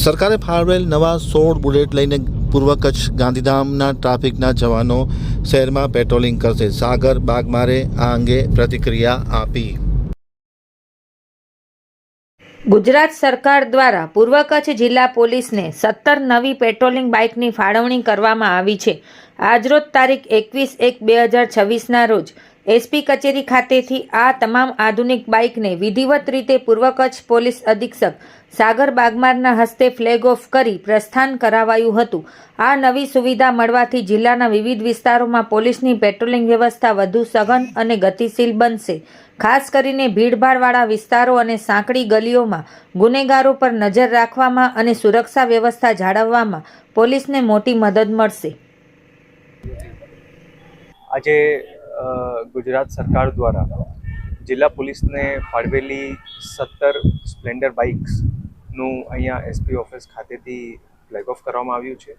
સરકારે ફાળવેલ નવા 16 બુલેટ લઈને પૂર્વ કચ્છ ગાંધીધામના ટ્રાફિકના જવાનો શહેરમાં પેટ્રોલિંગ કરશે. સાગર બાગમારે આ અંગે પ્રતિક્રિયા આપી. ગુજરાત સરકાર દ્વારા પૂર્વ કચ્છ જિલ્લા પોલીસને 17 નવી પેટ્રોલિંગ બાઇકની ફાળવણી કરવામાં આવી છે. આજરોજ તારીખ 21/1/2026ના રોજ એસપી કચેરી ખાતેથી આ તમામ આધુનિક બાઇકને વિધિવત રીતે પૂર્વ કચ્છ પોલીસ અધિક્ષક સાગર બાગમારના હસ્તે ફ્લેગ ઓફ કરી પ્રસ્થાન કરાવાયું હતું. આ નવી સુવિધા મળવાથી જિલ્લાના વિવિધ વિસ્તારોમાં પોલીસની પેટ્રોલિંગ વ્યવસ્થા વધુ સઘન અને ગતિશીલ બનશે. ખાસ કરીને ભીડભાડવાળા વિસ્તારો અને સાંકડી ગલીઓમાં ગુનેગારો પર નજર રાખવામાં અને સુરક્ષા વ્યવસ્થા જાળવવામાં પોલીસને મોટી મદદ મળશે. આજે ગુજરાત સરકાર દ્વારા જિલ્લા પોલીસને ફાળવેલી 17 સ્પ્લેન્ડર બાઇક્સનું અહીંયા એસપી ઓફિસ ખાતેથી ફ્લેગ ઓફ કરવામાં આવ્યું છે.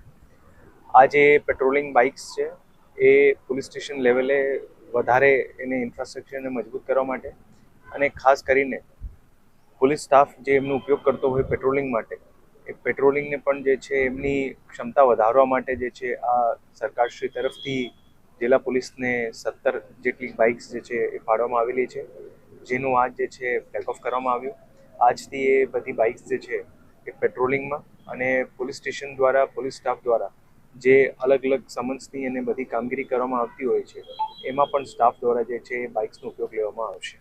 આ જે પેટ્રોલિંગ બાઇક્સ છે એ પોલીસ સ્ટેશન લેવલે વધારે એને ઇન્ફ્રાસ્ટ્રક્ચરને મજબૂત કરવા માટે અને ખાસ કરીને પોલીસ સ્ટાફ જે એમનો ઉપયોગ કરતો હોય પેટ્રોલિંગ માટે એ પેટ્રોલિંગને પણ જે છે એમની ક્ષમતા વધારવા માટે જે છે આ સરકારશ્રી તરફથી જિલ્લા પોલીસને 17 જેટલી બાઇક્સ જે છે એ ફાળવવામાં આવેલી છે, જેનું આજ જે છે ફ્લેગ ઓફ કરવામાં આવ્યું. આજથી એ બધી બાઇક્સ જે છે એ પેટ્રોલિંગમાં અને પોલીસ સ્ટેશન દ્વારા પોલીસ સ્ટાફ દ્વારા જે અલગ અલગ સમન્સની અને બધી કામગીરી કરવામાં આવતી હોય છે એમાં પણ સ્ટાફ દ્વારા જે છે એ બાઇક્સનો ઉપયોગ લેવામાં આવશે.